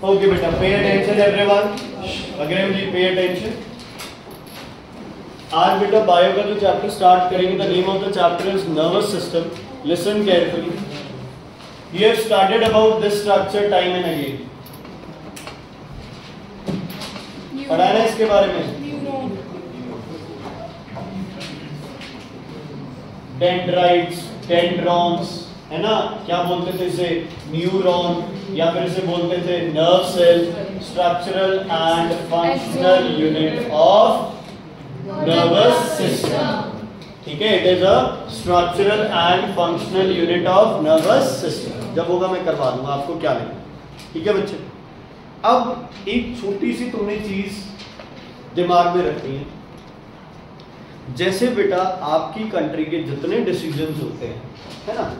Okay beta, pay attention everyone. Agreem ji, pay attention. आज बेटा bio का जो चैप्टर स्टार्ट करेंगे, the name of the chapter is nervous system. Listen carefully. We have started about this structure time and again. पढ़ा है ना इसके बारे में? डेंड्राइट्स, डेंड्रॉन्स, है ना, क्या बोलते थे इसे? न्यूरॉन, या फिर इसे बोलते थे nerve cell, structural and functional unit of nervous system. ठीक है, it is a structural and functional unit of nervous system. जब होगा मैं करवा दूंगा आपको क्या लेना. ठीक है बच्चे, अब एक छोटी सी तुमने चीज दिमाग में रखनी है. जैसे बेटा आपकी कंट्री के जितने डिसीजंस होते हैं, है ना,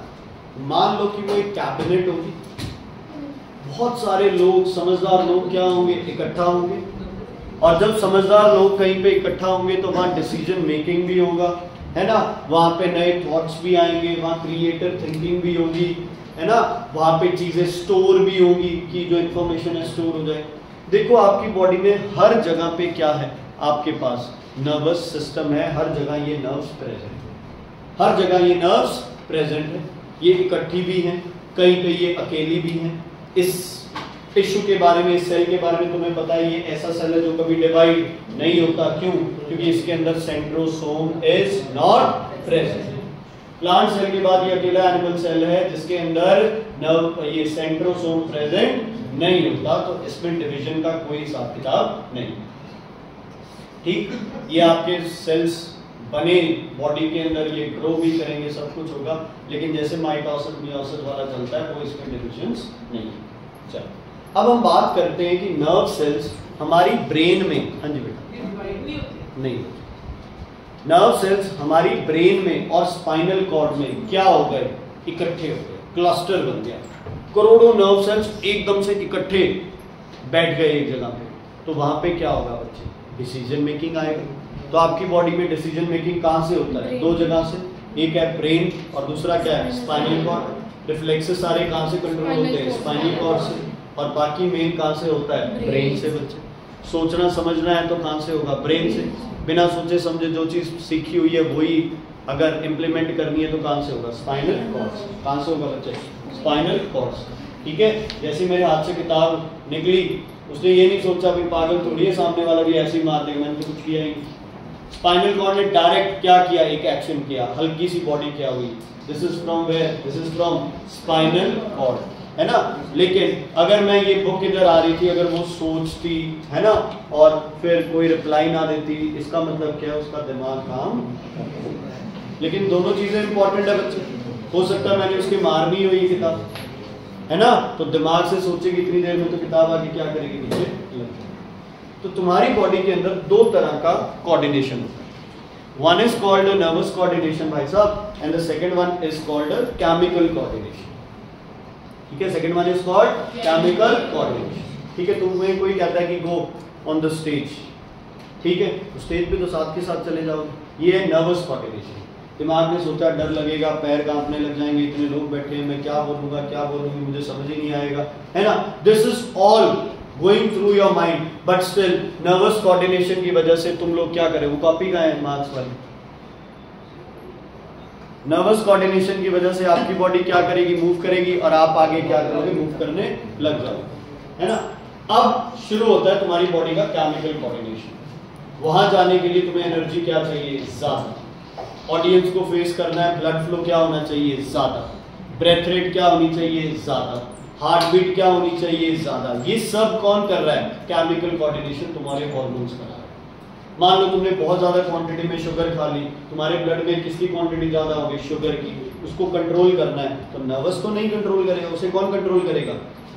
मान लो कि वो एक कैबिनेट होगी, बहुत सारे लोग, समझदार लोग क्या होंगे, इकट्ठा होंगे. और जब समझदार लोग कहीं पे इकट्ठा होंगे तो वहां डिसीजन मेकिंग भी होगा, है ना, वहां पे नए थॉट्स भी आएंगे, वहां क्रिएटिव थिंकिंग भी होगी, है ना, वहां पे चीजें स्टोर भी होंगी कि जो इंफॉर्मेशन है स्टोर हो जाए. देखो आपकी बॉडी में हर जगह पे क्या है, आपके पास नर्वस सिस्टम है, हर जगह ये नर्व्स प्रेजेंट है, हर जगह ये नर्व्स प्रेजेंट है. ये इकट्ठी भी हैं, कहीं पे ये अकेली भी हैं. इस टिश्यू के बारे में, इस सेल के बारे में तुम्हें पता है, ये ऐसा सेल है जो कभी डिवाइड नहीं होता. क्यों? क्योंकि इसके अंदर centrosome is not present. Plant cell के बाद ये अकेला एनिमल सेल है जिसके अंदर नर्व, ये सेंट्रोसोम प्रेजेंट नहीं होता. तो इसमें डिवीजन का कोई हिसाब किताब नहीं. ठीक, ये आपके सेल्स बने बॉडी के अंदर, ये ग्रो भी करेंगे, सब कुछ होगा, लेकिन जैसे माइटोसिस मियोसिस वाला चलता है वो इसमें डिविजन्स नहीं है. चलो अब हम बात करते हैं कि नर्व सेल्स हमारी ब्रेन में, हाँ जी बेटा, नहीं, नर्व सेल्स हमारी ब्रेन में और स्पाइनल कॉर्ड में क्या हो गए, इकट्ठे हो गए, क्लस्टर बन गया. करोड़ों नर्व सेल्स एकदम से इकट्ठे बैठ गए एक जगह पे. तो वहां पे क्या होगा बच्चे, डिसीजन मेकिंग आएगा. तो आपकी बॉडी में डिसीजन मेकिंग कहां से होता है? दो जगह से. एक है ब्रेन और दूसरा क्या है, स्पाइनल कॉर्ड. रिफ्लेक्सेस सारे कहां से कंट्रोल होते हैं? स्पाइनल कॉर्ड से. और बाकी मेन कहां से होता है? ब्रेन से. बच्चे सोचना समझना है तो कहां से होगा? ब्रेन से. बिना सोचे समझे जो चीज सीखी हुई है वही अगर इम्प्लीमेंट करनी है तो कहां से होगा? स्पाइनल कॉर्ड से. कहां से होगा बच्चे? स्पाइनल कॉर्ड से. ठीक है, जैसे मेरे हाथ से किताब निकली, उसने ये नहीं सोचा भी पागल थोड़ी है, सामने वाला भी ऐसे ही मार देगा, मैंने तो कुछ किया ही. स्पाइनल कॉर्ड ने डायरेक्ट क्या किया, एक एक्शन किया, हल्की सी बॉडी क्या हुई. This is from where? This is from spinal cord, है ना. लेकिन अगर मैं ये बुक इधर आ रही थी, अगर वो सोचती, है ना, और फिर कोई रिप्लाई ना देती, इसका मतलब क्या है, उसका दिमाग काम. लेकिन दोनों चीजें इंपॉर्टेंट है बच्चे. हो सकता है मैंने उसके मारनी हुई किताब, है ना, तो दिमाग से सोचेगी इतनी देर में, तो किताब आगे क्या करेगी, नीचे. तो तुम्हारी बॉडी के अंदर दो तरह का कोऑर्डिनेशन होता है. One is called nervous coordination भाई साहब, and the second one is called chemical coordination. ठीक है, second one is called chemical coordination. ठीक है, तुम्हें कोई कहता है कि गो ऑन द स्टेज, ठीक है, तो स्टेज पे तो साथ के साथ चले जाओ. ये है नर्वस कोऑर्डिनेशन. दिमाग ने सोचा, डर लगेगा, पैर कांपने लग जाएंगे, इतने लोग बैठे हैं, मैं क्या बोलूंगा, क्या बोलूंगी, मुझे समझ ही नहीं आएगा, है ना. This is all going through your mind, but still nervous coordination की वजह से तुम लोग क्या करें, वो कॉपी का है मार्क्स वाली. नर्वस कोऑर्डिनेशन की वजह से आपकी बॉडी क्या करेगी, मूव करेगी, और आप आगे क्या करोगे, मूव करने लग जाओगे, है ना. अब शुरू होता है तुम्हारी बॉडी का केमिकल कोऑर्डिनेशन. वहां जाने के लिए तुम्हें एनर्जी क्या चाहिए, ज्यादा. ऑडियंस को फेस करना है, ब्लड फ्लो क्या होना चाहिए, ज्यादा. ब्रेथ रेट क्या होनी चाहिए, ज्यादा. हार्ट बीट क्या होनी चाहिए, ज्यादा. ये सब कौन कर रहा है? केमिकल कोऑर्डिनेशन तुम्हारे हार्मोन्स कर रहा है. मान लो तुमने बहुत ज्यादा क्वांटिटी में शुगर खा ली, तुम्हारे ब्लड में किसकी क्वांटिटी ज्यादा होगी, शुगर की. उसको कंट्रोल करना है, तो नर्वस तो नहीं कंट्रोल करेगा, उसे कौन कंट्रोल करेगा?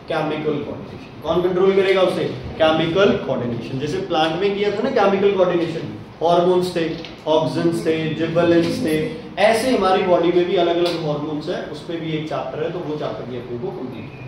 Chemical coordination. कौन कंट्रोल करेगा उसे? Chemical coordination. जैसे प्लांट में किया था ना केमिकल कोऑर्डिनेशन, हार्मोन्स थे, ऑक्सिन्स थे, जिबरेलिन्स थे. ऐसे हमारी बॉडी में भी अलग अलग हार्मोन्स है, उस पर भी एक चैप्टर है, तो वो चैप्टर भी अपने को कंप्लीट.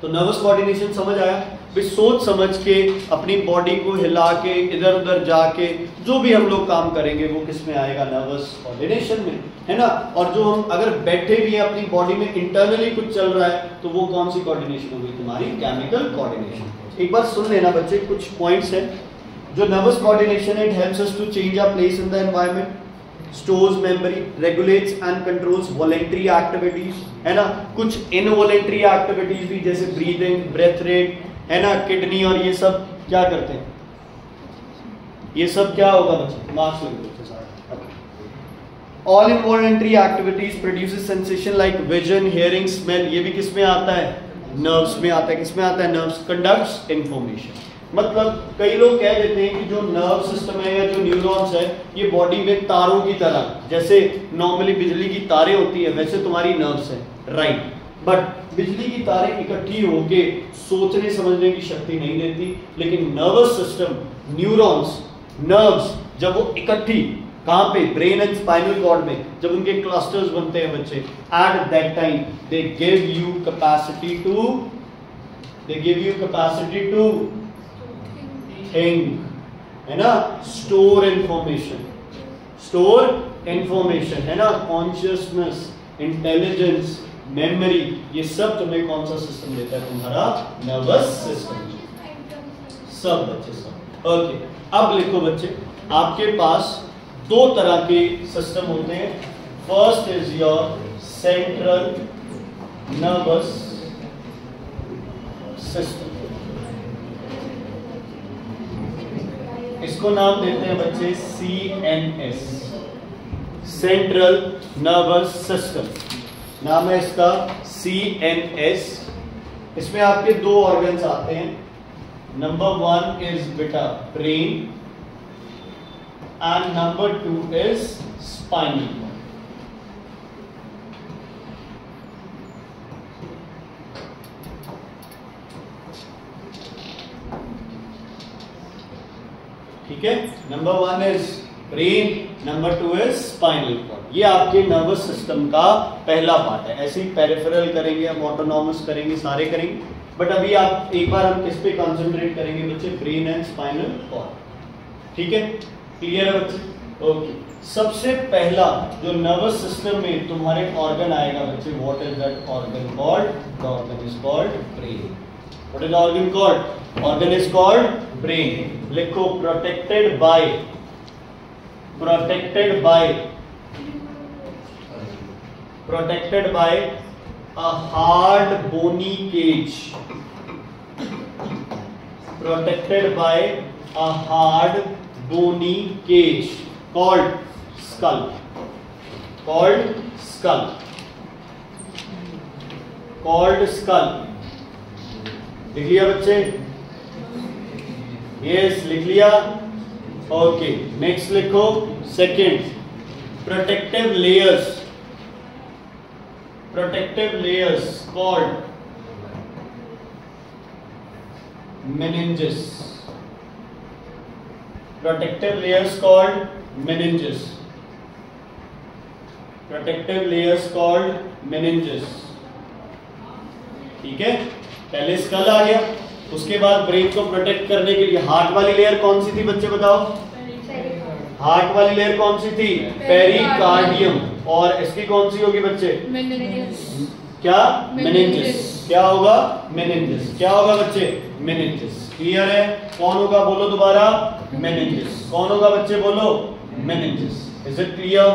तो नर्वस कोऑर्डिनेशन समझ आया भी, सोच समझ के अपनी बॉडी को हिला के इधर उधर जाके जो भी हम लोग काम करेंगे वो किस में आएगा, नर्वस कोऑर्डिनेशन में, है ना। और जो हम अगर बैठे भी हैं अपनी बॉडी में इंटरनली कुछ चल रहा है तो वो कौन सी कोऑर्डिनेशन होगी, तुम्हारी केमिकल कोऑर्डिनेशन। एक बार सुन लेना बच्चे, कुछ पॉइंट्स हैं जो नर्वस कोऑर्डिनेशन है। It helps us to change our place in the environment, stores memory, regulates and controls voluntary activities, है ना। कुछ इनवॉलेंटरी एक्टिविटीज भी जैसे ब्रीदिंग, ब्रेथ रेट, है ना, किडनी और ये सब क्या करते हैं, ये सब क्या होगा बच्चे, मार्क्स लिख दो सारे। All involuntary activities produces sensation like vision, hearing, smell, ये भी किस में आता है, नर्व्स में आता है। किस में आता है, नर्व्स। कंडक्ट्स इंफॉर्मेशन, मतलब कई लोग कह देते हैं कि जो नर्व सिस्टम है या जो न्यूरॉन्स है ये बॉडी में तारों की तरह, जैसे नॉर्मली बिजली की तारें होती है वैसे तुम्हारी नर्व्स है, राइट। बट बिजली की तारें इकट्ठी होके सोचने समझने की शक्ति नहीं देती, लेकिन नर्वस सिस्टम, न्यूरॉन्स, नर्व्स जब वो इकट्ठी कहां पे, ब्रेन एंड स्पाइनल कॉर्ड में, जब उनके क्लस्टर्स बनते हैं बच्चे, at that time they give you capacity to think, है ना, स्टोर इंफॉर्मेशन, है ना, कॉन्शियसनेस, इंटेलिजेंस, मेमोरी, ये सब तुम्हें कौन सा सिस्टम देता है, तुम्हारा नर्वस सिस्टम। सब बच्चे सब, ओके। अब लिखो बच्चे, आपके पास दो तरह के सिस्टम होते हैं। First is your central nervous system, इसको नाम देते हैं बच्चे CNS, सेंट्रल नर्वस सिस्टम, नाम है इसका CNS। इसमें आपके दो ऑर्गन्स आते हैं। नंबर 1 इज बेटा brain and number 2 is spinal cord. ठीक है, number 1 is brain, number 2 is spinal cord. ये आपके नर्वस सिस्टम का पहला पार्ट है। ऐसे ही पेरिफेरल करेंगे, हम ऑटोनॉमस करेंगे, सारे करेंगे, बट अभी आप एक बार हम किस पे कंसंट्रेट करेंगे बच्चे, ब्रेन एंड स्पाइनल कॉर्ड। ठीक है, क्लियर है बच्चे, ओके। सबसे पहला जो नर्वस सिस्टम में तुम्हारे ऑर्गन आएगा बच्चे, what is that organ called, the organ is called brain. What is the organ called, organ is called brain. लिखो, protected by a hard bony cage, protected by a hard bony cage called skull, लिख लिया बच्चे, yes लिख लिया, okay. Next लिखो, second, protective layers called meninges, protective layers called meninges, ठीक है। पहले स्कल आ गया, उसके बाद ब्रेन को प्रोटेक्ट करने के लिए हार्ट वाली लेयर कौन सी थी बच्चे बताओ, हार्ट वाली लेयर कौन सी थी, पेरिकार्डियम, और इसकी कौन सी होगी बच्चे, क्या, मेनिंजेस। क्या होगा, मेनिंजेस। क्या होगा बच्चे, मेनिंजेस। क्लियर है, कौन होगा बोलो दोबारा, मेनिंजेस। कौन होगा बच्चे बोलो, meninges. Is it clear,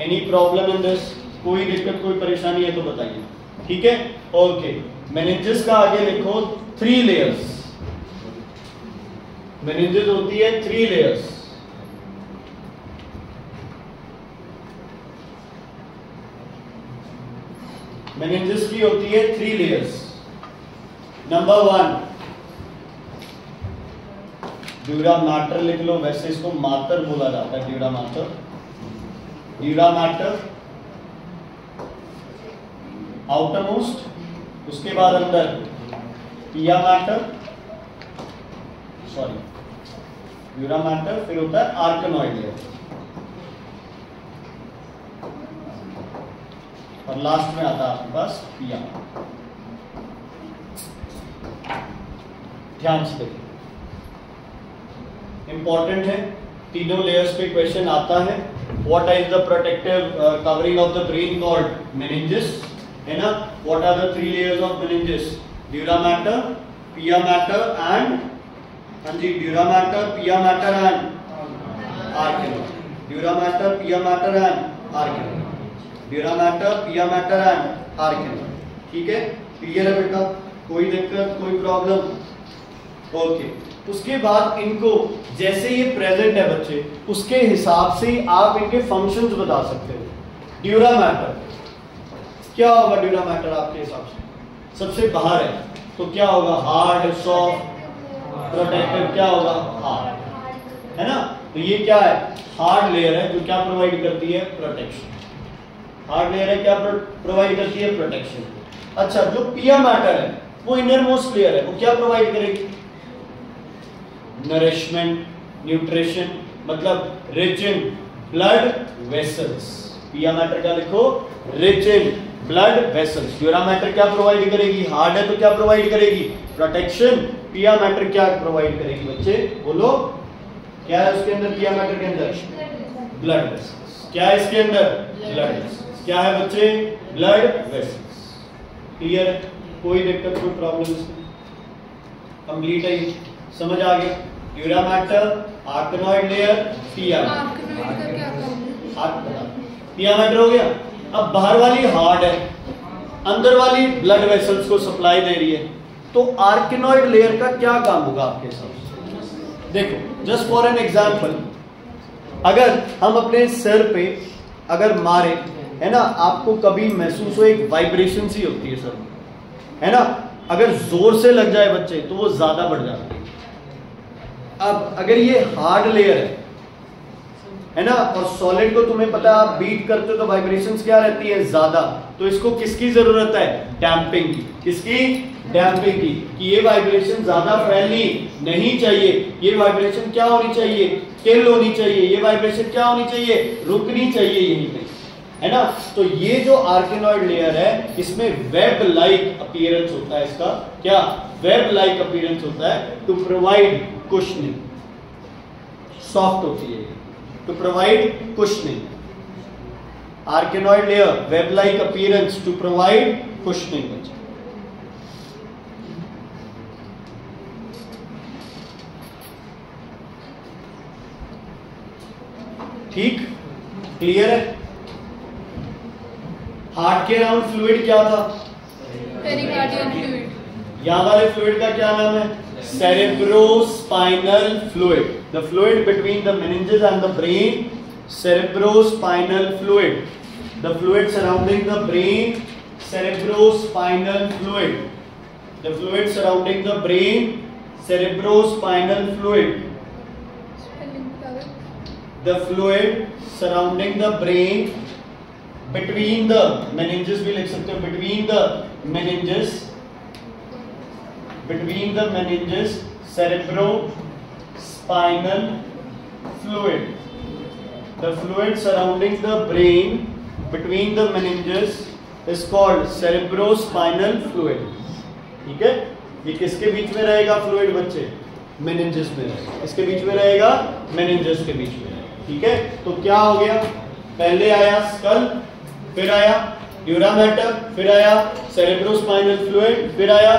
any problem in this, कोई दिक्कत कोई परेशानी है तो बताइए, ठीक है, ओके। मेनिंजेस का आगे लिखो 3 लेयर्स, मेनिंजेस होती है 3 लेयर्स। मेनिंजेस की होती है 3 लेयर्स। नंबर 1 ड्यूरा मैटर, लिख लो, वैसे इसको मातर बोला जाता है, ड्यूरा मैटर आउटर मोस्ट, उसके बाद अंदर पिया मैटर, सॉरी ड्यूरा मैटर, फिर होता है आर्कनॉइड लेयर, और लास्ट में आता है आपके पास पिया। ध्यान से देखिए, इंपॉर्टेंट है, तीनों लेयर्स पे क्वेश्चन आता है। What is the protective covering of the brain called meninges, है ना। What are the three layers of meninges, dura mater, pia mater and, हाँ जी, dura mater, pia mater and arachnoid, dura mater, pia mater and arachnoid, dura mater, pia mater and arachnoid. ठीक है, clear है बेटा, कोई दिक्कत, कोई problem? Okay. उसके बाद इनको जैसे ये प्रेजेंट है बच्चे, उसके हिसाब से आप इनके फंक्शंस बता सकते हो। ड्यूरा मैटर क्या होगा, ड्यूरा मैटर आपके हिसाब से सबसे बाहर है तो क्या होगा, हार्ड, सॉफ्ट, प्रोटेक्टिव, क्या होगा, हार्ड, है ना। तो ये क्या है, हार्ड लेयर है जो क्या प्रोवाइड करती है, प्रोटेक्शन। हार्ड लेयर है, क्या प्रोवाइड करती है, प्रोटेक्शन। अच्छा, जो पिया मैटर है वो इनर मोस्ट लेयर है, वो क्या प्रोवाइड करेगी, नरिशमेंट, न्यूट्रिशन, मतलब रिच इन ब्लड वेसल्स। पिया मैटर का लिखो, rich in blood vessels. Dura mater क्या प्रोवाइड करेगी, हार्ड है तो क्या प्रोवाइड करेगी, प्रोटेक्शन। पिया मैटर क्या प्रोवाइड करेगी बच्चे, बोलो, क्या है उसके अंदर, पिया मैटर के अंदर ब्लड वेसल्स। क्या है इसके अंदर, ब्लड वेसल्स। क्या है बच्चे, ब्लड वेसल्स। क्लियर है, कोई दिक्कत, कोई प्रॉब्लम इसमें, कंप्लीट है, समझ आ गया। ड्यूरा मैटर, आर्किनोइड लेयर, पिया पिया मैटर हो गया। अब बाहर वाली हार्ड है, अंदर वाली ब्लड वेसल्स को सप्लाई दे रही है, तो आर्किनोइड लेयर का क्या काम होगा आपके हिसाब से? देखो, जस्ट फॉर एन एग्जांपल, अगर हम अपने सिर पे अगर मारे, है ना, आपको कभी महसूस हो, एक वाइब्रेशन सी होती है सर में, है ना। अगर जोर से लग जाए बच्चे तो वो ज्यादा बढ़ जाती है। अब अगर ये हार्ड लेयर है ना, और सॉलिड को तुम्हें पता है, आप बीट करते हो तो वाइब्रेशंस क्या रहती है, ज्यादा, तो इसको किसकी जरूरत है, डैम्पिंग की। किसकी, डैम्पिंग की, कि ये वाइब्रेशन ज्यादा फैलनी नहीं चाहिए, ये वाइब्रेशन क्या होनी चाहिए, किल होनी चाहिए, ये वाइब्रेशन क्या होनी चाहिए, रुकनी चाहिए यहीं पे, है ना। तो ये जो आर्किनोइड लेयर है, इसमें वेब लाइक अपीयरेंस होता है, इसका क्या, वेब लाइक अपीयरेंस होता है, टू प्रोवाइड कुशनिंग, सॉफ्ट होती है, to provide cushioning. Arachnoid layer, web like appearance to provide cushioning. ठीक, क्लियर है। हार्ट के अराउंड फ्लूइड क्या था, पेरिकार्डियल फ्लूइड। यहां वाले फ्लूइड का क्या नाम है, cerebrospinal fluid, the fluid between the meninges and the brain, cerebrospinal fluid, the fluid surrounding the brain, cerebrospinal fluid, the fluid surrounding the brain, cerebrospinal fluid, the fluid surrounding the brain, between the meninges भी लिख सकते हो, between the meninges, between the meninges, cerebrospinal fluid, the fluid surrounding the brain between the meninges is called cerebrospinal fluid। ठीक है, ये किसके बीच में रहेगा फ्लूइड बच्चे, मेनिंजेस में रहेगा, इसके बीच में रहेगा, मेनिंजेस के बीच में रहेगा। ठीक है, तो क्या हो गया, पहले आया स्कल, फिर आया ड्यूरा मैटर, फिर आया सेरेब्रोस्पाइनल फ्लूइड, फिर आया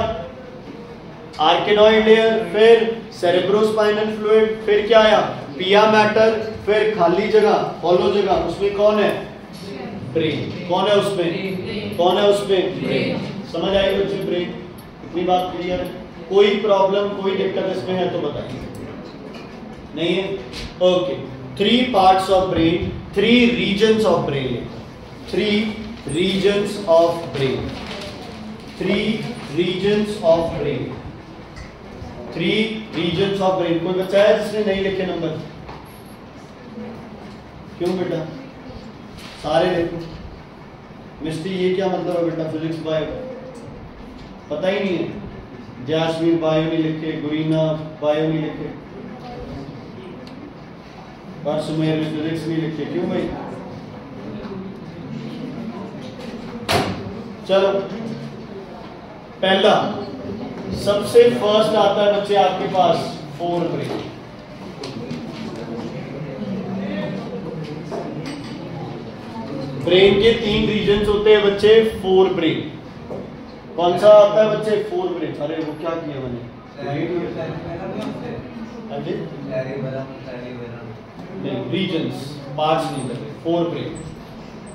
आर्किनोइड लेयर, फिर सेरेब्रोस्पाइनल फ्लूइड, फिर क्या आया, पिया मैटर, फिर खाली जगह, हॉलो जगह, उसमें कौन है, ब्रेन। कौन है उसमें, कौन है उसमें, ब्रेन। समझ आई बच्चे, ब्रेन। इतनी बात क्लियर है, कोई प्रॉब्लम, कोई दिक्कत इसमें है तो बताइए, नहीं है? Okay, 3 parts of brain, 3 regions of brain, 3 regions of brain, 3 regions of brain, 3 regions of brain. कोई बच्चा है जिसने नहीं लिखे नंबर? क्यों बेटा, सारे देखो। मिस्टी ये क्या मतलब है बेटा, फिजिक्स बायो पता ही नहीं है, जैस्मीन बायो नहीं लिखे, गुरीना बायो नहीं लिखे, सुमेर फिजिक्स नहीं लिखे, क्यों भाई? चलो, पहला सबसे फर्स्ट आता है बच्चे आपके पास फोर ब्रेन। ब्रेन के 3 रीजन्स होते हैं बच्चे, फोर ब्रेन। कौन सा आता है बच्चे? Fore brain. अरे वो क्या किया मैंने? नहीं, रीजन्स, पार्ट्स नहीं लगे, फोर ब्रेन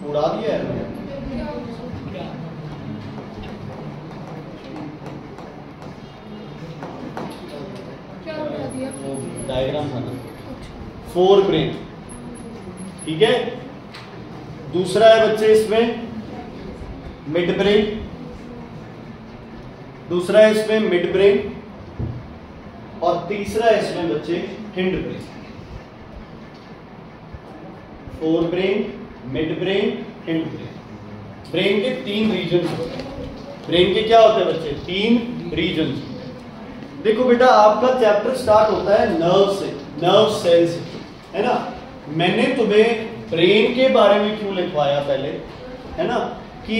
उड़ा दिया है मैंने। डायग्राम था ना, फोर ब्रेन, ठीक है। दूसरा है बच्चे इसमें मिड ब्रेन, दूसरा है इसमें मिड ब्रेन, और तीसरा है इसमें बच्चे hind brain. Fore brain, mid brain, hind brain. Brain के 3 रीजन होते हैं। ब्रेन के क्या होते हैं बच्चे? 3 रीजन। देखो बेटा, आपका चैप्टर स्टार्ट होता है नर्व से, नर्व सेल से, है ना। मैंने तुम्हें ब्रेन के बारे में क्यों लिखवाया पहले, है ना, कि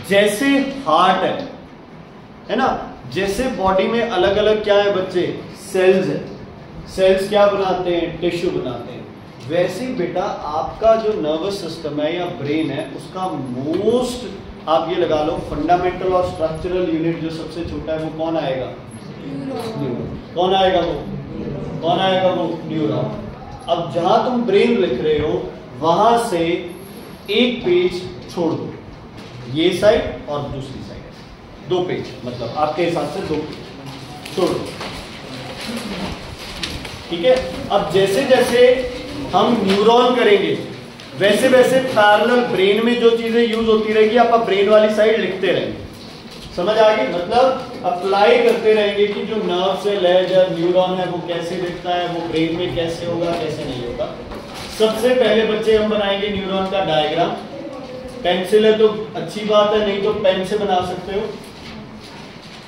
जैसे हार्ट है ना, जैसे बॉडी में अलग अलग क्या है बच्चे? सेल्स है। सेल्स क्या बनाते हैं? टिश्यू बनाते हैं। वैसे ही बेटा आपका जो नर्वस सिस्टम है या ब्रेन है, उसका मोस्ट, आप ये लगा लो, फंडामेंटल और स्ट्रक्चरल यूनिट जो सबसे छोटा है वो कौन आएगा? न्यूरॉन। कौन आएगा वो? कौन आएगा वो? न्यूरॉन। अब जहां तुम ब्रेन लिख रहे हो वहां से एक पेज छोड़ दो, ये साइड और दूसरी साइड, 2 पेज, मतलब आपके हिसाब से 2 पेज छोड़ दो, ठीक है। अब जैसे जैसे हम न्यूरॉन करेंगे वैसे वैसे पैरेलल ब्रेन में जो चीजें यूज होती रहेगी आप ब्रेन वाली साइड लिखते रहेंगे। समझ आ गई? मतलब अप्लाई करते रहेंगे कि जो नर्व सेल है, जो न्यूरॉन है, वो कैसे दिखता है, वो ब्रेन में कैसे होगा, कैसे नहीं होगा। सबसे पहले बच्चे हम बनाएंगे न्यूरॉन का डायग्राम। पेंसिल है तो अच्छी बात है, नहीं तो पेन से बना सकते हो।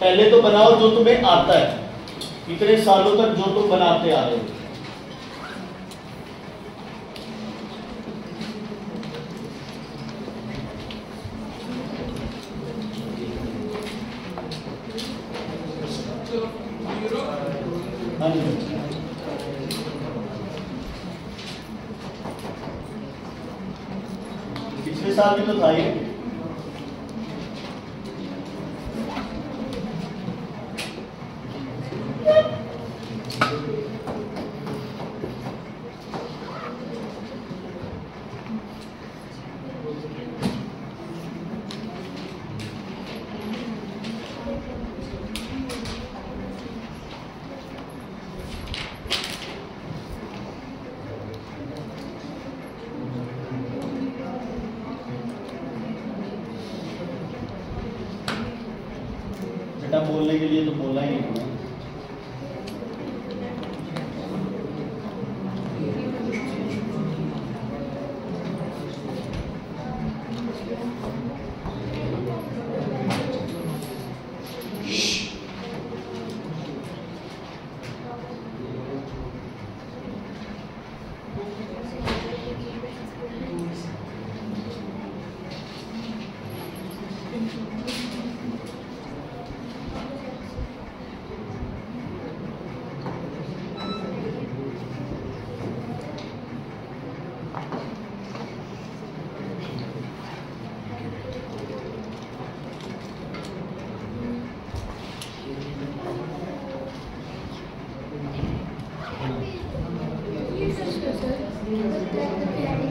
पहले तो बनाओ जो तुम्हें आता है, इतने सालों तक जो तुम बनाते आ रहे हो। पिछले साल भी तो था ये। बोलने के लिए तो बोला ही नहीं।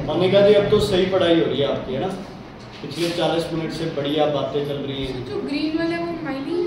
हमने कहा जी अब तो सही पढ़ाई हो रही है आपकी, है ना। पिछले 40 मिनट से बढ़िया बातें चल रही हैं। जो ग्रीन वाले वो माइनिंग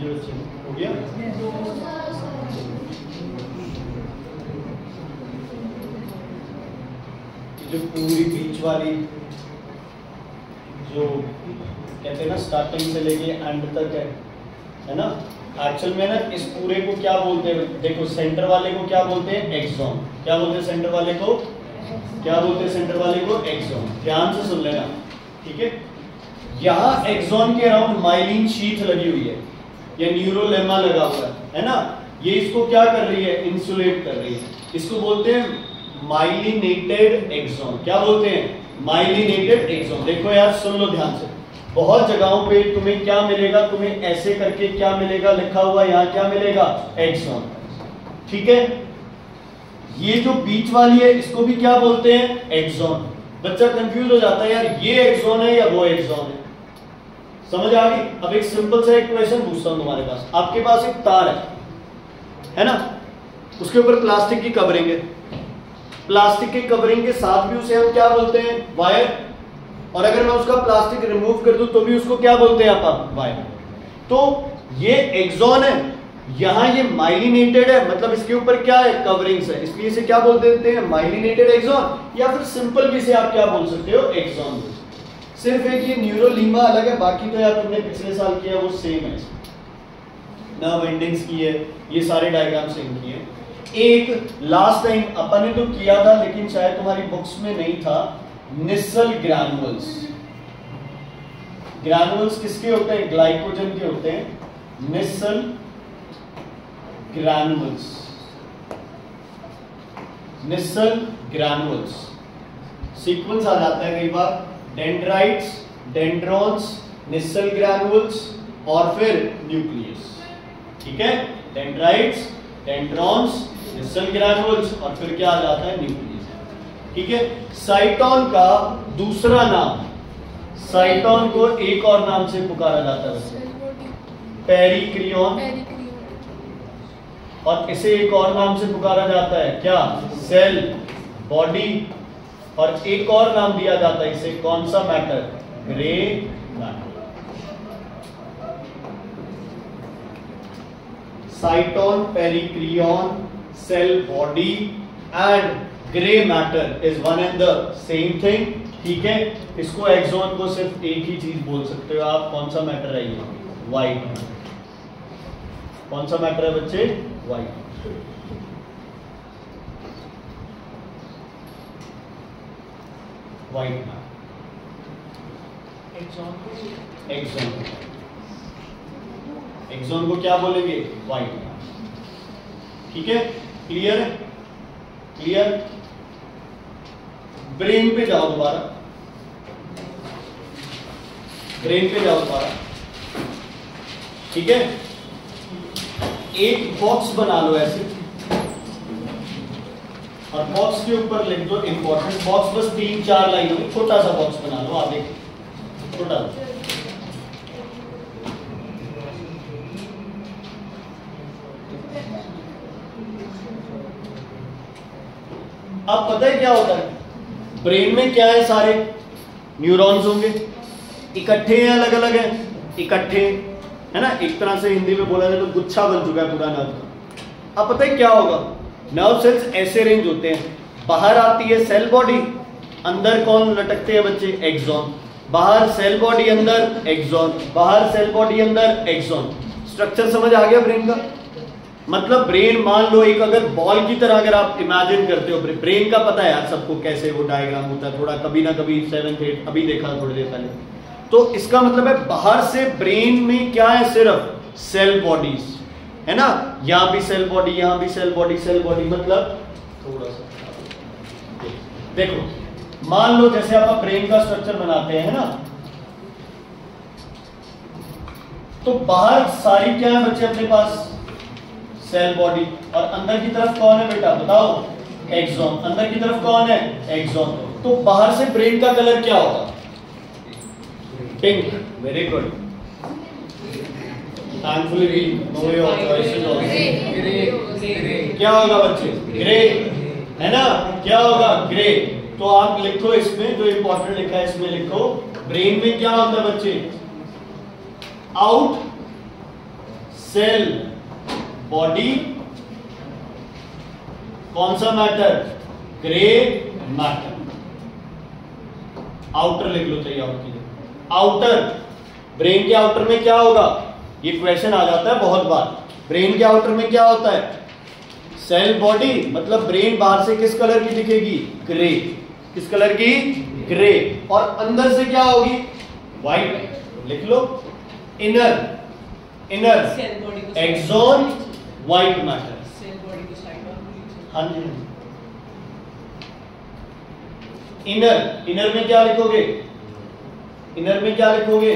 मेरे बच्चे? हो गया? जो पूरी बीच वाली जो कहते हैं ना स्टार्टिंग से लेके एंड तक है ना, एक्चुअल में ना इस पूरे को क्या बोलते हैं? देखो सेंटर वाले को क्या बोलते हैं? एक्सॉन। क्या बोलते हैं सेंटर वाले को? क्या बोलते हैं सेंटर वाले को? एक्सॉन। ध्यान से सुन लेना, ठीक है। यहाँ एक्सॉन के अराउंड माइलिन शीथ लगी हुई है या न्यूरोलेमा लगा हुआ है ना, ये इसको क्या कर रही है? इंसुलेट कर रही है। इसको बोलते हैं माइलिनेटेड एक्सॉन। क्या बोलते हैं? Myelinated axon. देखो यार सुन लो ध्यान से, बहुत जगहों पे तुम्हें क्या मिलेगा? तुम्हें ऐसे करके क्या मिलेगा लिखा हुआ? यहाँ क्या मिलेगा? एक्सॉन, ठीक है। ये जो बीच वाली है इसको भी क्या बोलते हैं? एक्सॉन। बच्चा कंफ्यूज हो जाता है यार ये एक्सॉन है या वो एक्सॉन है, समझ आ गई? अब एक सिंपल सा एक क्वेश्चन पूछता हूं तुम्हारे पास। आपके पास एक तार है ना, उसके ऊपर प्लास्टिक की कवरिंग है, प्लास्टिक की कवरिंग के साथ भी उसे हम क्या बोलते हैं? वायर। और अगर मैं उसका प्लास्टिक रिमूव कर दूं तो भी उसको क्या बोलते हैं आप? वायर। तो ये एक्सॉन है, यहां ये माइलिनेटेड है, मतलब इसके ऊपर क्या है? कवरिंग्स है, इसलिए इसे क्या बोल देते हैं? माइलिनेटेड एक्सॉन, या फिर सिंपल भी से आप क्या बोल सकते हो? एक्सॉन। सिर्फ एक ये न्यूरोलीमा अलग है, बाकी तो यार तुमने पिछले साल किया वो सेम है। नर्व एंडिंग्स की है, ये सारे डायग्राम सेम किए। एक लास्ट टाइम अपन ने तो किया था लेकिन शायद तुम्हारी बुक्स में नहीं था, निसल ग्रैनुअल्स। ग्रैनुअल्स किसके होते हैं? ग्लाइकोजन के होते हैं। Nisal granules, Nisal granules sequence आ जाता है कई बार, डेंड्राइट्स, डेंड्रॉन्स, निसल ग्रैनुअल्स और फिर न्यूक्लियस, ठीक है। डेंड्राइट्स, डेंड्रॉन्स, निसल ग्रैनुअल्स और फिर क्या आ जाता है? न्यूक्लियस, ठीक है। साइटोन का दूसरा नाम, साइटोन को एक और नाम से पुकारा जाता है, पेरिक्रियन, और इसे एक और नाम से पुकारा जाता है क्या? सेल बॉडी, और एक और नाम दिया जाता है इसे, कौन सा matter? Grey matter. Cyton, perikaryon, cell body and grey matter is one and the same thing, ठीक है। इसको एक्सॉन को सिर्फ एक ही चीज बोल सकते हो आप, कौन सा मैटर है ये? व्हाइट। कौन सा मैटर है बच्चे? White. White matter. Axon, axon को क्या बोलेंगे? व्हाइट मैटर, ठीक है। क्लियर है? क्लियर? ब्रेन पे जाओ दोबारा, ब्रेन पे जाओ दोबारा, ठीक है। एक बॉक्स बना लो ऐसे, और बॉक्स के ऊपर लिख दो इंपॉर्टेंट। बॉक्स बस 3-4 लाइन में, छोटा सा बॉक्स बना लो, आगे छोटा। अब पता है क्या होता है? ब्रेन में क्या है? सारे न्यूरॉन्स होंगे, इकट्ठे हैं, अलग अलग हैं, इकट्ठे है ना, एक तरह से हिंदी में बोला जाए तो गुच्छा बन चुका है पूरा नर्व का। अब पता है क्या होगा? नर्व सेल्स ऐसे रेंज होते हैं, बाहर आती है सेल बॉडी, अंदर कौन लटकते हैं बच्चे? एक्सॉन। बाहर सेल बॉडी, अंदर एक्सॉन, बाहर सेल बॉडी, अंदर एक्सॉन। स्ट्रक्चर समझ आ गया ब्रेन का? मतलब ब्रेन मान लो एक अगर बॉल की तरह अगर आप इमेजिन करते हो, ब्रेन का पता है यार सबको कैसे वो डायग्राम होता है, थोड़ा कभी ना कभी 7th 8th अभी देखा थोड़ी देर पहले। तो इसका मतलब है बाहर से ब्रेन में क्या है? सिर्फ सेल बॉडीज है ना, यहां भी सेल बॉडी, यहां भी सेल बॉडी, सेल बॉडी। मतलब थोड़ा सा देखो, मान लो जैसे आप ब्रेन का स्ट्रक्चर बनाते हैं ना, तो बाहर सारी क्या है बच्चे अपने पास? सेल बॉडी, और अंदर की तरफ कौन है बेटा? बताओ, एक्सॉन। अंदर की तरफ कौन है? एक्सॉन। तो बाहर से ब्रेन का कलर क्या होगा? Pink. Very good. Thankfully we know your choices also. क्या होगा बच्चे? ग्रे, है ना? क्या होगा? ग्रे। तो आप लिखो इसमें, जो इंपॉर्टेंट लिखा है इसमें लिखो, ब्रेन में क्या होता है बच्चे? आउट सेल बॉडी कौन सा मैटर, ग्रे मैटर। आउटर लिख लो, चाहिए आउट कीजिए। आउटर, ब्रेन के आउटर में क्या होगा, ये क्वेश्चन आ जाता है बहुत बार। ब्रेन के आउटर में क्या होता है, सेल बॉडी, मतलब ब्रेन बाहर से किस कलर की दिखेगी, ग्रे। किस कलर की, ग्रे। और अंदर से क्या होगी, व्हाइट। लिख लो, inner, inner axon white matter. हाँ जी, इनर, इनर में क्या लिखोगे, इनर में क्या लिखोगे,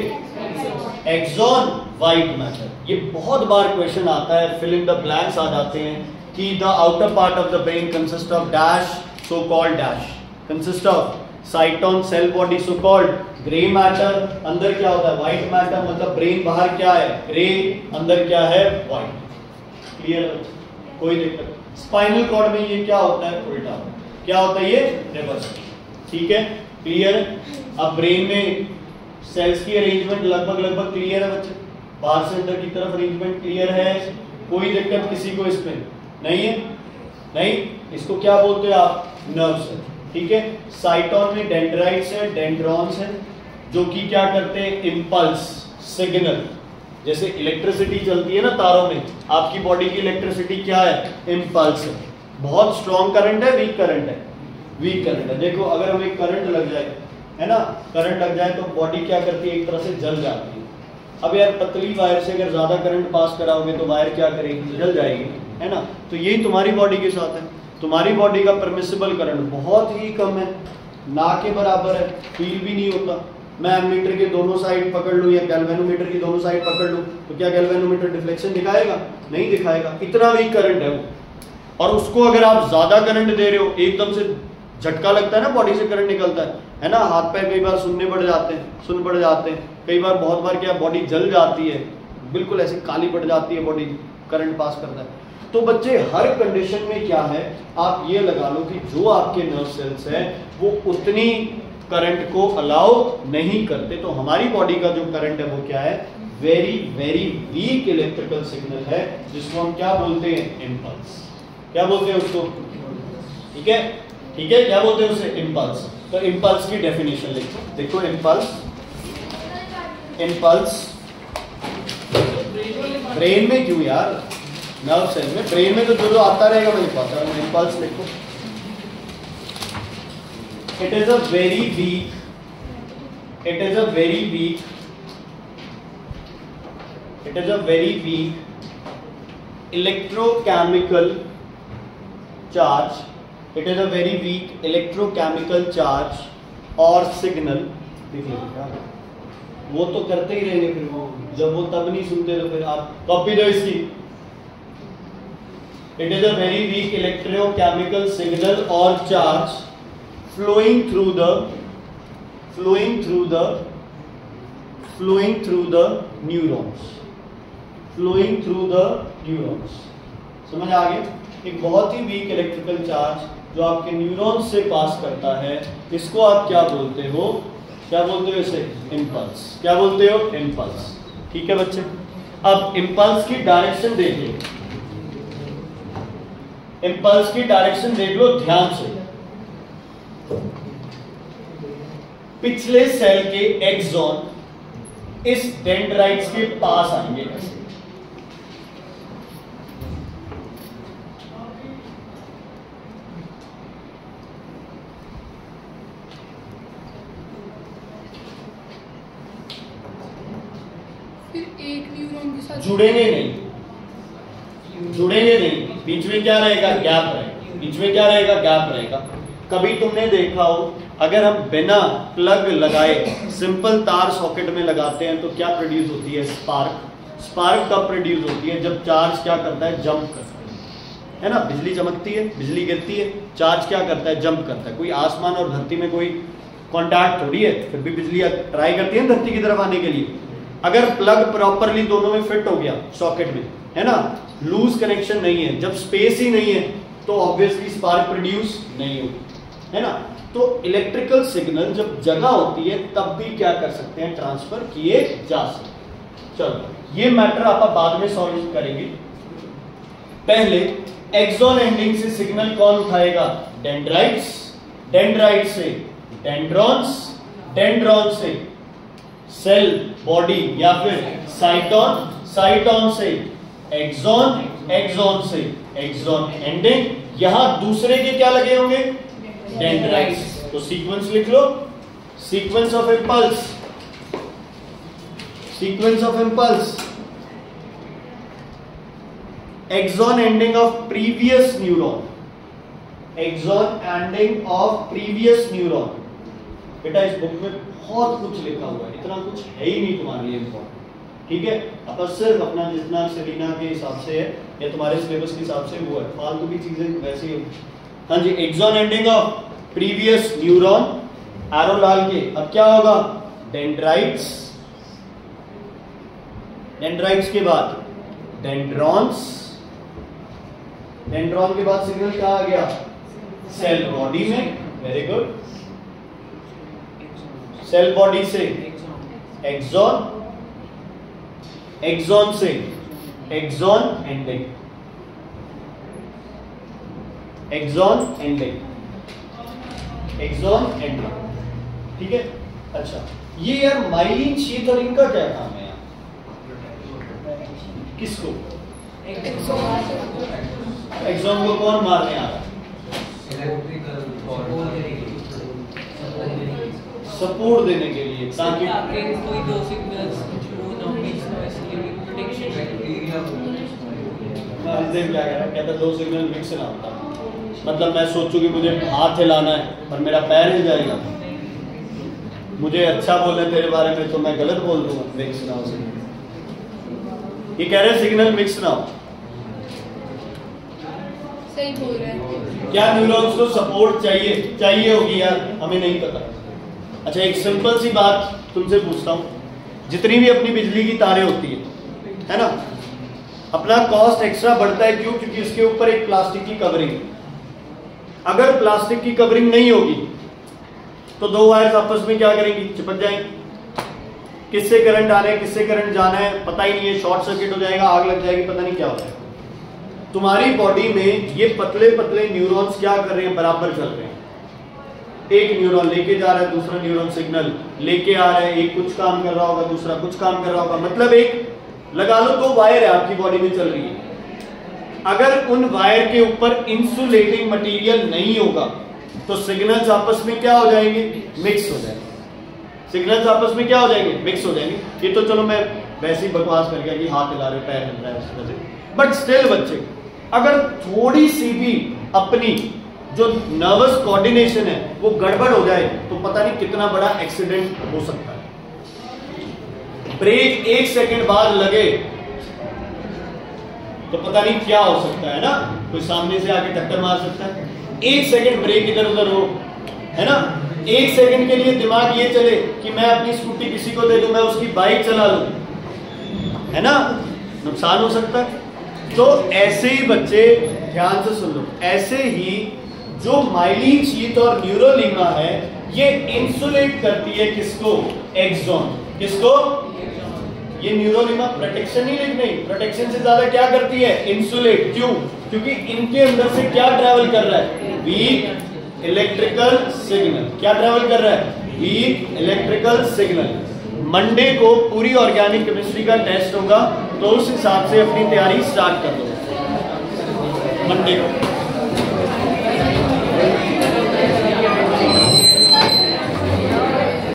एक्सॉन व्हाइट मैटर। ये बहुत बार क्वेश्चन आता है, फिल इन द ब्लैंक्स आ जाते हैं कि the outer part of the brain consist of dash, so called dash, consist of cyton, cell body, so called grey matter. अंदर क्या होता है, व्हाइट मैटर, मतलब ब्रेन बाहर क्या है, ग्रे, अंदर क्या है, व्हाइट। क्लियर, कोई दिक्कत। स्पाइनल कॉर्ड में ये क्या होता है, उल्टा। क्या होता है, ये रिवर्स। ठीक है, क्लियर। अब ब्रेन में सेल्स की अरेंजमेंट लगभग क्लियर है बच्चे, बाहर से अंदर की तरफ अरेंजमेंट क्लियर है, कोई दिक्कत किसी को इसमें नहीं है, नहीं। इसको क्या बोलते हैं आप, नर्व्स है। ठीक है, साइटोन में डेंड्राइट्स है, डेंड्रॉन्स है, जो कि क्या करते हैं, इंपल्स, सिग्नल। जैसे इलेक्ट्रिसिटी चलती है ना तारों में, आपकी बॉडी की इलेक्ट्रिसिटी क्या है, इंपल्स है। बहुत स्ट्रॉन्ग करंट है, वीक करंट है, वीक करंट है। देखो अगर हमें करंट लग जाए, है ना, करंट लग जाए तो बॉडी क्या करती है, एक तरह से जल जाती है। अब यार पतली वायर से अगर ज्यादा करंट पास कराओगे तो वायर क्या करेगी, जल जाएगी, है ना। तो यही तुम्हारी बॉडी के साथ है। तुम्हारी बॉडी का परमिसिबल करंट बहुत ही कम है, ना के बराबर है, फील भी नहीं होता। मैं एमीटर के दोनों साइड पकड़ लूं या गैल्वेनोमीटर की दोनों साइड पकड़ लूं तो क्या गैल्वेनोमीटर डिफ्लेक्शन दिखाएगा, नहीं दिखाएगा, इतना वीक करंट है वो। और उसको अगर आप ज्यादा करंट दे रहे हो, एकदम से झटका लगता है ना, बॉडी से करंट निकलता है ना, हाथ पैर कई बार सुन्न पड़ जाते हैं, कई बार बहुत बार क्या बॉडी जल जाती है, बिल्कुल ऐसे काली पड़ जाती है बॉडी, करंट पास करता है। तो बच्चे हर कंडीशन में क्या है, आप ये लगा लो कि जो आपके नर्व सेल्स है वो उतनी करंट को अलाउ नहीं करते। तो हमारी बॉडी का जो करंट है वो क्या है, very very weak electrical signal है, जिसको हम क्या बोलते हैं, इम्पल्स। क्या बोलते हैं उसको, ठीक है, ठीक है, क्या बोलते हैं उसे, इम्पल्स। तो इम्पल्स की डेफिनेशन लिखो, देखो इम्पल्स, इम्पल्स ब्रेन में क्यों यार, नर्व सेल में, ब्रेन में तो जो आता रहेगा मैं लिखवाता हूं। इम्पल्स लिखो, it is a very weak, it is a very weak, it is a very weak electrochemical charge, it is a very weak electrochemical charge और सिग्नल। देख लीजिए, वो तो करते ही रहेंगे, फिर वो जब वो तब नहीं सुनते तो फिर आप कॉपी दो इसकी। It is a very weak electrochemical signal और charge flowing through the neurons, flowing through the neurons। समझ आ गया, एक बहुत ही वीक इलेक्ट्रिकल चार्ज जो आपके न्यूरॉन्स से पास करता है, इसको आप क्या बोलते हो, क्या बोलते हो इसे, इम्पल्स। क्या बोलते हो, इम्पल्स। ठीक है बच्चे, अब इम्पल्स की डायरेक्शन देख लो, इम्पल्स की डायरेक्शन देख लो ध्यान से। पिछले सेल के एक्सॉन इस डेंड्राइट्स के पास आएंगे ऐसे, फिर एक न्यूरॉन के साथ जुड़ेंगे नहीं, जुड़ेंगे नहीं, बीच में क्या रहेगा, गैप रहेगा, बीच में क्या रहेगा, गैप रहेगा। कभी तुमने देखा हो, अगर हम बिना प्लग लगाए सिंपल तार सॉकेट में लगाते हैं तो क्या प्रोड्यूस होती है, स्पार्क। स्पार्क कब प्रोड्यूस होती है, जब चार्ज क्या करता है, जंप करता है ना, बिजली चमकती है, बिजली गिरती है, चार्ज क्या करता है, जंप करता है। कोई आसमान और धरती में कोई कॉन्टैक्ट थोड़ी है, फिर भी बिजली ट्राई करती है धरती की तरफ आने के लिए। अगर प्लग प्रॉपरली दोनों में फिट हो गया सॉकेट में, है ना, लूज कनेक्शन नहीं है, जब स्पेस ही नहीं है तो ऑब्वियसली स्पार्क प्रोड्यूस नहीं होगी, है ना। तो इलेक्ट्रिकल सिग्नल जब जगह होती है तब भी क्या कर सकते हैं, ट्रांसफर किए जा सकते हैं। चलो ये मैटर आप बाद में सॉल्व करेंगे। पहले एक्सॉन एंडिंग से सिग्नल कौन उठाएगा? डेंड्राइट्स, डेंड्राइट से डेंड्रॉन्स, डेंड्रॉन से सेल बॉडी या फिर साइटोन, साइटोन से एक्सॉन, एक्सॉन से एक्सॉन एंडिंग। यहां दूसरे के क्या लगे होंगे? डेंड्राइट्स। तो सीक्वेंस लिख लो, sequence of impulse, sequence of impulse, axon ending of previous neuron, axon ending of previous neuron. बेटा इस बुक में बहुत कुछ लिखा हुआ है, इतना कुछ है ही नहीं तुम्हारे लिए इम्पोर्टेंट, ठीक है? अब सिर्फ अपना जितना सेलिना के हिसाब से है या तुम्हारे सिलेबस के हिसाब से वो है, फालतू की चीजें वैसे ही। हाँ जी, axon ending of previous neuron, arrow लाल के। अब क्या होगा? डेंड्राइट्स, डेंड्राइट्स के बाद डेंड्रॉन्स, डेंड्रॉन के बाद सिग्नल क्या आ गया? सेल बॉडी में। Very good. सेल बॉडी से एक्सॉन, एक्सॉन से axon ending, axon ending, axon ending, ठीक है? अच्छा, ये यार माइलिन शीथ और इनका क्या काम है? किसको? एक्सॉन को कौन मारने आ रहा है? सपोर्ट देने के लिए, ताकि कोई दो सिग्नल्स क्या कह रहा है? कहता दो सिग्नल मिक्स ना होता, मतलब मैं सोचूं कि मुझे हाथ हिलाना है और मेरा पैर हिल जाएगा, मुझे अच्छा बोले तेरे बारे में तो मैं गलत बोल दूंगा, मिक्स ना हो सिग्नल। ये कह रहे सिग्नल मिक्स ना हो। सही बोल रहे हैं। क्या न्यूरॉन्स को सपोर्ट चाहिए? चाहिए होगी यार, हमें नहीं पता। अच्छा, एक सिंपल सी बात तुमसे पूछता हूं, जितनी भी अपनी बिजली की तारें होती है ना, अपना कॉस्ट एक्स्ट्रा बढ़ता है, क्यों? क्योंकि इसके ऊपर एक प्लास्टिक की कवरिंग। अगर प्लास्टिक की कवरिंग नहीं होगी तो दो वायर्स आपस में क्या करेंगी? चिपक जाएंगी। किससे करंट आना है, किससे करंट जाना है पता ही नहीं है, शॉर्ट सर्किट हो जाएगा, आग लग जाएगी, पता नहीं क्या हो जाएगा। तुम्हारी बॉडी में ये पतले पतले न्यूरॉन्स क्या कर रहे हैं? बराबर चल रहे हैं। एक न्यूरॉन लेके जा रहा है, दूसरा न्यूरॉन सिग्नल लेके आ रहा है, एक कुछ काम कर रहा होगा, दूसरा कुछ काम कर रहा होगा, मतलब एक लगा लो दो वायर है आपकी बॉडी में चल रही है। अगर उन वायर के ऊपर इंसुलेटिंग मटेरियल नहीं होगा तो सिग्नल्स आपस में क्या हो जाएंगे? मिक्स हो जाएंगे। सिग्नल्स आपस में क्या हो जाएंगे? मिक्स हो जाएंगे। ये तो चलो मैं वैसे ही बकवास कर गया कि हाथ हिला रहे, पैर हिल रहा है, बट स्टिल बच्चे अगर थोड़ी सी भी अपनी जो नर्वस कोऑर्डिनेशन है वो गड़बड़ हो जाए तो पता नहीं कितना बड़ा एक्सीडेंट हो सकता है। ब्रेक एक सेकंड बाद लगे तो पता नहीं क्या हो सकता है ना, कोई सामने से आके टक्कर मार सकता है। एक सेकंड ब्रेक इधर उधर हो, है ना, एक सेकंड के लिए दिमाग ये चले कि मैं अपनी स्कूटी किसी को दे दूं, मैं उसकी बाइक चला लूं, है ना, नुकसान हो सकता है। तो ऐसे ही बच्चे ध्यान से सुन लो, ऐसे ही जो माइलिन शीथ और न्यूरोलीमा है ये इंसुलेट करती है किसको? एक्सॉन। किसको? ये न्यूरोलीमा प्रोटेक्शन ही नहीं, प्रोटेक्शन से ज्यादा क्या करती है? इंसुलेट। क्यों? क्योंकि इनके अंदर से क्या ट्रैवल कर रहा है? Weak electrical signal. क्या ट्रैवल कर रहा है? Weak electrical signal. मंडे को पूरी ऑर्गेनिक केमिस्ट्री का टेस्ट होगा तो उस हिसाब से अपनी तैयारी स्टार्ट कर दो मंडे को।